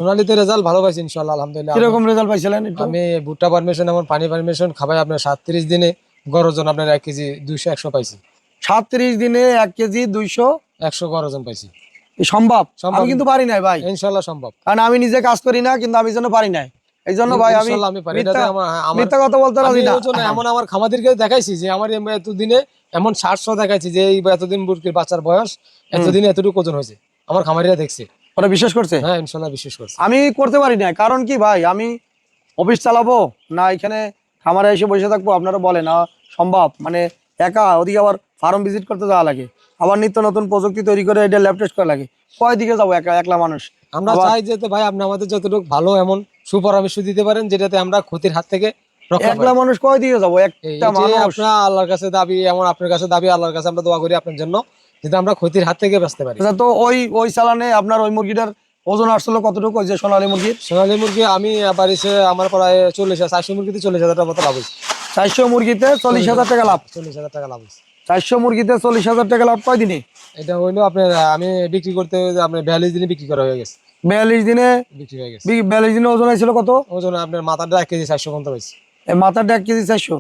সোনালীতে result ভালো পাইছি ইনশাআল্লাহ আলহামদুলিল্লাহ। কিরকম রেজাল্ট পাইছিলেন একটু? আমি ভুট্টা পারমিশন এবং পানি পারমিশন খাবাই আপনার 37 দিনে গড় ওজন আপনার 1 কেজি 200-100 পাইছি। 37 দিনে 1 কেজি 200 100 গড় ওজন পাইছি। সম্ভব? সম্ভব। আমি কিন্তু পারি নাই ভাই, ইনশাআল্লাহ সম্ভব। কারণ আমি নিজে কাজ করি না, কিন্তু আমি যেন পারি নাই, এই জন্য ভাই আমি ইনশাআল্লাহ আমি পারি। এটাতে আমার মিথ্যা কথা বলতে আমি রাজি না। ওই জন্য এমন আমার খামাদেরকে দেখাইছি যে আমার এতদিনে এমন 700 দেখাইছি যে এই এতদিন মুরগির বাচ্চার বয়স এতদিনে এতটুকু ওজন হয়েছে, আমার খামারিরা দেখছে। ওরা বিশ্বাস করছে? হ্যাঁ ইনশাআল্লাহ বিশ্বাস করছে। আমি করতে পারি না, কারণ কি ভাই, আমি অফিস চালাবো না এখানে খামারে এসে বসে থাকবো? আপনারা বলেন সম্ভব? মানে একা, ওদিকে আবার ফার্ম ভিজিট করতে যাওয়া লাগে, আবার নিত্য নতুন প্রযুক্তি তৈরি করে এটা ল্যাব টেস্ট করা লাগে, কয় দিকে যাবো একলা মানুষ? আমরা চাই যে ভাই আপনি আমাদের যতটুকু ভালো এমন সুপরামর্শ দিতে পারেন যেটাতে আমরা ক্ষতির হাত থেকে রক্ষা পাই। একলা মানুষ কয় দিকে যাবো? একটা মানুষ। আপনার আল্লাহর কাছে দাবি, এমন আপনার কাছে দাবি, আল্লাহর কাছে আমরা দোয়া করি আপনার জন্য যাতে আমরা ক্ষতির হাত থেকে বাঁচতে পারি। আচ্ছা, তো ওই চালানে আপনার ওই মুরগিটার ওজন আসছিল কতটুকু, ওই যে সোনালী মুরগির? সোনালী মুরগি আমি বাড়িতে আমার প্রায় 40,000 মুরগিতে 40,000 টাকা মতো লাভ হয়েছে। 400 মুরগিতে 40,000 টাকা লাভ। 40,000 টাকা লাভ হয়েছে। 400 মুরগিতে 40,000 টাকা লাভ কয় দিনে? এটা হইলো আপনার আমি বিক্রি করতে আপনার 42 দিনে বিক্রি করা হয়ে গেছে। 42 দিনে বিক্রি হয়ে গেছে। 42 দিনে ওজন হয়েছিল কত? ওজন আপনার মাথাটা 1 কেজি 400 পর্যন্ত হয়েছে। মাথাটা 1 কেজি 400।